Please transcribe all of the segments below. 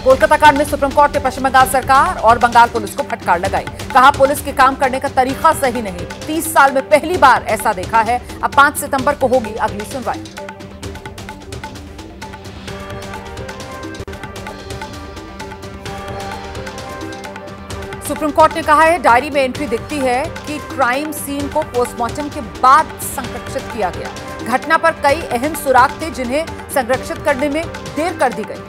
कोलकाता कांड में supreme court ने पश्चिम बंगाल सरकार और बंगाल पुलिस को फटकार लगाई। कहा पुलिस के काम करने का तरीका सही नहीं। 30 साल में पहली बार ऐसा देखा है। अब 5 सितंबर को होगी अगली सुनवाई। सुप्रीम कोर्ट ने कहा है डायरी में एंट्री दिखती है कि क्राइम सीन को पोस्टमार्टम के बाद संरक्षित किया गया। घटना पर कई अहम सुराग थे जिन्हें संरक्षित करने में देर कर दी गई।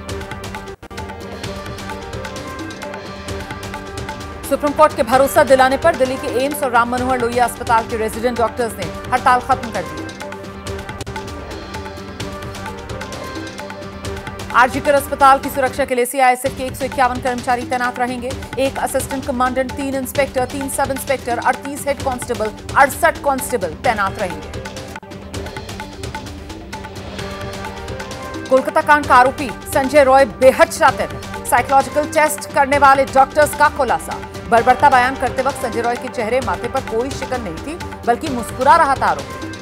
सुप्रीम कोर्ट के भरोसा दिलाने पर दिल्ली के एम्स और राम मनोहर लोहिया अस्पताल के रेजिडेंट डॉक्टर्स ने हड़ताल खत्म कर दी। आरजीकर अस्पताल की सुरक्षा के लिए सीआईएसएफ के 151 कर्मचारी तैनात रहेंगे। 1 assistant commandant, 3 inspector, 3 sub inspector, 38 head constable, 68 constable तैनात रहेंगे। कोलकाता कांड का आरोपी संजय रॉय बेहद शातिर है। साइकोलॉजिकल टेस्ट करने वाले डॉक्टर्स का खुलासा। बर्बरता बयान करते वक्त संजय रॉय के चेहरे माथे पर कोई शिकन नहीं थी, बल्कि मुस्कुरा रहा था आरोपी।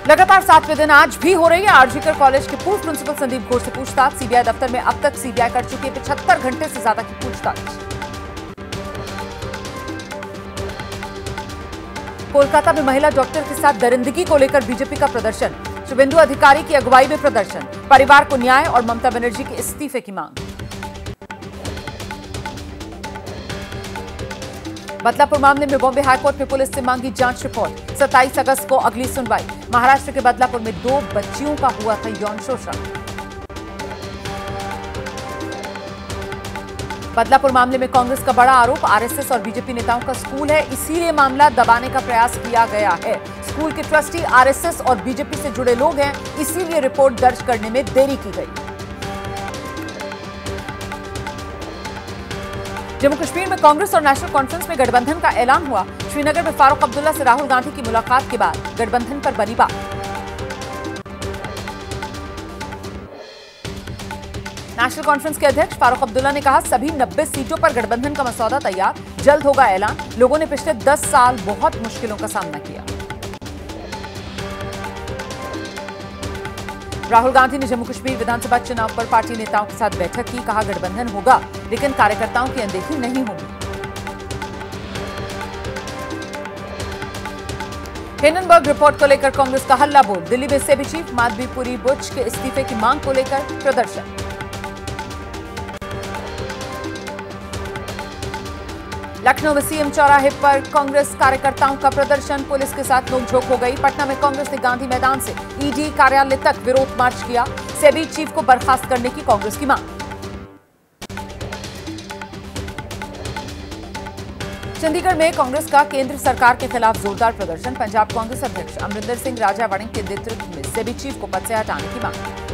लगातार 7वें दिन आज भी हो रही है आरजीकर कॉलेज के पूर्व प्रिंसिपल संदीप घोष से पूछताछ। सीबीआई दफ्तर में अब तक सीबीआई कर चुकी है 75 घंटे से ज्यादा की पूछताछ। कोलकाता में महिला डॉक्टर के साथ दरिंदगी को लेकर बीजेपी का प्रदर्शन। शुभेंदु अधिकारी की अगुवाई में प्रदर्शन। परिवार को न्याय और ममता बनर्जी के इस्तीफे की मांग। बदलापुर मामले में बॉम्बे हाईकोर्ट में पुलिस से मांगी जांच रिपोर्ट। 27 अगस्त को अगली सुनवाई। महाराष्ट्र के बदलापुर में 2 बच्चियों का हुआ था यौन शोषण। बदलापुर मामले में कांग्रेस का बड़ा आरोप, आरएसएस और बीजेपी नेताओं का स्कूल है, इसीलिए मामला दबाने का प्रयास किया गया है। स्कूल के ट्रस्टी आरएसएस और बीजेपी से जुड़े लोग हैं, इसीलिए रिपोर्ट दर्ज करने में देरी की गई। जम्मू कश्मीर में कांग्रेस और नेशनल कॉन्फ्रेंस में गठबंधन का ऐलान हुआ। श्रीनगर में फारूक अब्दुल्ला से राहुल गांधी की मुलाकात के बाद गठबंधन पर बनी बात। नेशनल कॉन्फ्रेंस के अध्यक्ष फारूक अब्दुल्ला ने कहा सभी 90 सीटों पर गठबंधन का मसौदा तैयार, जल्द होगा ऐलान। लोगों ने पिछले 10 साल बहुत मुश्किलों का सामना किया। राहुल गांधी ने जम्मू कश्मीर विधानसभा चुनाव पर पार्टी नेताओं के साथ बैठक की। कहा गठबंधन होगा, लेकिन कार्यकर्ताओं की अनदेखी नहीं होगी। हिंडनबर्ग रिपोर्ट को लेकर कांग्रेस का हल्ला बोल। दिल्ली में सेबी चीफ माधवीपुरी बुच के इस्तीफे की मांग को लेकर प्रदर्शन। लखनऊ में सीएम चौराहे पर कांग्रेस कार्यकर्ताओं का प्रदर्शन। पुलिस के साथ नोकझोंक हो गई। पटना में कांग्रेस ने गांधी मैदान से ईडी कार्यालय तक विरोध मार्च किया। सेबी चीफ को बर्खास्त करने की कांग्रेस की मांग। चंडीगढ़ में कांग्रेस का केंद्र सरकार के खिलाफ जोरदार प्रदर्शन। पंजाब कांग्रेस अध्यक्ष अमरिंदर सिंह राजा वणिक के नेतृत्व में सेबी चीफ को पद से हटाने की मांग।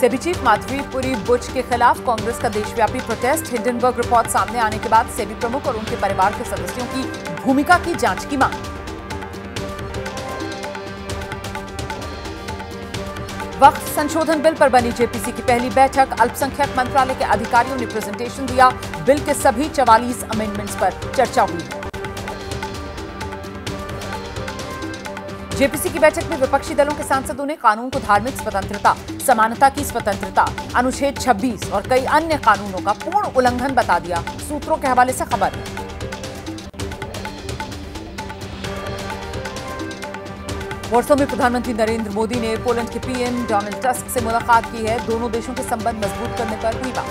सेबी चीफ माधवीपुरी बुच के खिलाफ कांग्रेस का देशव्यापी प्रोटेस्ट। हिंडनबर्ग रिपोर्ट सामने आने के बाद सेबी प्रमुख और उनके परिवार के सदस्यों की भूमिका की जांच की मांग। वक्फ संशोधन बिल पर बनी जेपीसी की पहली बैठक। अल्पसंख्यक मंत्रालय के अधिकारियों ने प्रेजेंटेशन दिया। बिल के सभी 44 अमेंडमेंट्स पर चर्चा हुई। जेपीसी की बैठक में विपक्षी दलों के सांसदों ने कानून को धार्मिक स्वतंत्रता, समानता की स्वतंत्रता, अनुच्छेद 26 और कई अन्य कानूनों का पूर्ण उल्लंघन बता दिया। सूत्रों के हवाले से खबर है। वॉर्सो में प्रधानमंत्री नरेंद्र मोदी ने पोलैंड के पीएम डोनाल्ड टस्क से मुलाकात की है। दोनों देशों के संबंध मजबूत करने पर हुई बात।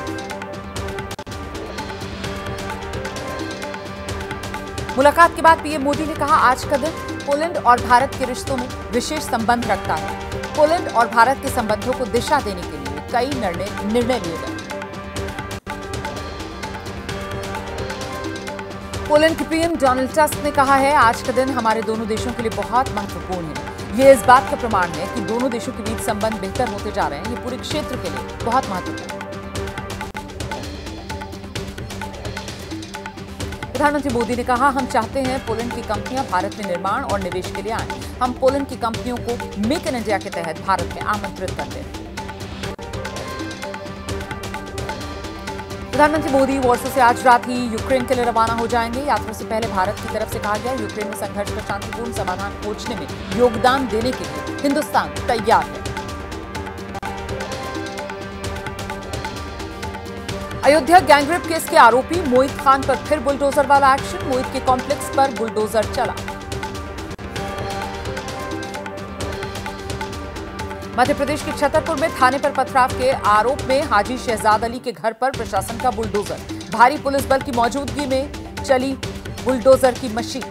मुलाकात के बाद पीएम मोदी ने कहा आज का दिन पोलैंड और भारत के रिश्तों में विशेष संबंध रखता है। पोलैंड और भारत के संबंधों को दिशा देने के लिए कई निर्णय लिए गए। पोलैंड के पीएम डोनाल्ड टस्क ने कहा है आज का दिन हमारे दोनों देशों के लिए बहुत महत्वपूर्ण है। ये इस बात का प्रमाण है कि दोनों देशों के बीच संबंध बेहतर होते जा रहे हैं। ये पूरे क्षेत्र के लिए बहुत महत्वपूर्ण है। प्रधानमंत्री मोदी ने कहा हम चाहते हैं पोलैंड की कंपनियां भारत में निर्माण और निवेश के लिए आएं। हम पोलैंड की कंपनियों को मेक इन इंडिया के तहत भारत में आमंत्रित करते हैं। प्रधानमंत्री मोदी वॉर्सो से आज रात ही यूक्रेन के लिए रवाना हो जाएंगे। यात्रा से पहले भारत की तरफ से कहा गया, यूक्रेन में संघर्ष का शांतिपूर्ण समाधान खोजने में योगदान देने के लिए हिंदुस्तान तैयार है। अयोध्या गैंगरेप केस के आरोपी मोहित खान पर फिर बुलडोजर वाला एक्शन। मोहित के कॉम्प्लेक्स पर बुलडोजर चला। मध्य प्रदेश के छतरपुर में थाने पर पथराव के आरोप में हाजी शहजाद अली के घर पर प्रशासन का बुलडोजर। भारी पुलिस बल की मौजूदगी में चली बुलडोजर की मशीन।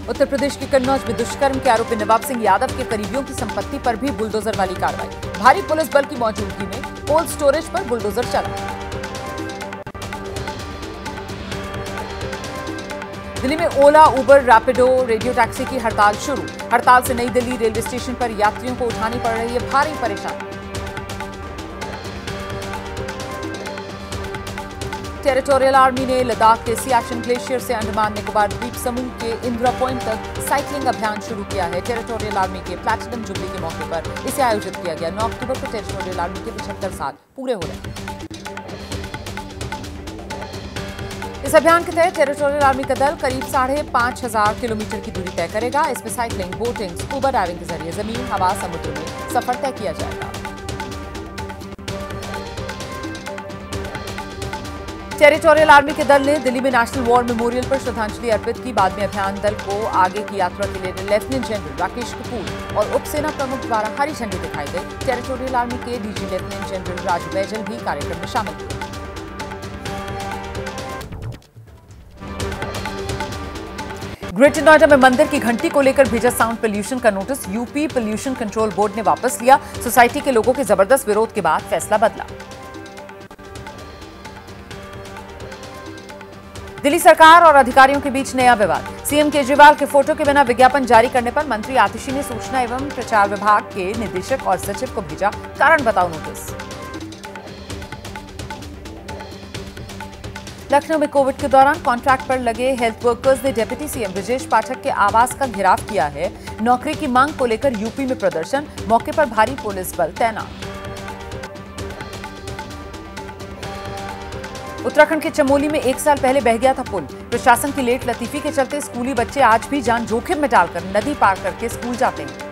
उत्तर प्रदेश के कन्नौज में दुष्कर्म के आरोपी नवाब सिंह यादव के करीबियों की संपत्ति पर भी बुलडोजर वाली कार्रवाई। भारी पुलिस बल की मौजूदगी में कोल्ड स्टोरेज पर बुलडोजर चला। दिल्ली में ओला, उबर, रैपिडो, रेडियो टैक्सी की हड़ताल शुरू। हड़ताल से नई दिल्ली रेलवे स्टेशन पर यात्रियों को उठानी पड़ रही है भारी परेशानी। टेरिटोरियल आर्मी ने लद्दाख के सियाचिन ग्लेशियर से अंडमान निकोबार द्वीप समूह के इंदिरा पॉइंट तक साइकिलिंग अभियान शुरू किया है। टेरिटोरियल आर्मी के प्लैटिनम जुबली के मौके पर इसे आयोजित किया गया। 9 अक्टूबर को टेरिटोरियल आर्मी के 75 साल पूरे हो रहे हैं। इस अभियान के तहत टेरिटोरियल आर्मी का दल करीब 5,500 किलोमीटर की दूरी तय करेगा। इसमें साइकिलिंग, बोटिंग, स्कूबा डाइविंग के जरिए जमीन, हवा, समुद्र में सफर तय किया जाएगा। टेरिटोरियल आर्मी के दल ने दिल्ली में नेशनल वॉर मेमोरियल पर श्रद्धांजलि अर्पित की। बाद में अभियान दल को आगे की यात्रा के लिए लेफ्टिनेंट जनरल राकेश कपूर और उप सेना प्रमुख द्वारा हरी झंडी दिखाई गई। टेरिटोरियल आर्मी के DG lieutenant general Raju Baijal भी कार्यक्रम में शामिल हुए। ग्रेटर नोएडा में मंदिर की घंटी को लेकर भेजा साउंड पोल्यूशन का notice. UP pollution control board ने वापस लिया। सोसाइटी के लोगों के जबरदस्त विरोध के बाद फैसला बदला। दिल्ली सरकार और अधिकारियों के बीच नया विवाद। सीएम केजरीवाल के फोटो के बिना विज्ञापन जारी करने पर मंत्री आतिशी ने सूचना एवं प्रचार विभाग के निदेशक और सचिव को भेजा कारण बताओ नोटिस। लखनऊ में कोविड के दौरान कॉन्ट्रैक्ट पर लगे हेल्थ वर्कर्स ने डिप्टी सीएम ब्रजेश पाठक के आवास का घेराव किया है। नौकरी की मांग को लेकर यूपी में प्रदर्शन, मौके पर भारी पुलिस बल तैनात। उत्तराखंड के चमोली में 1 साल पहले बह गया था पुल। प्रशासन की लेट लतीफी के चलते स्कूली बच्चे आज भी जान जोखिम में डालकर नदी पार करके स्कूल जाते हैं।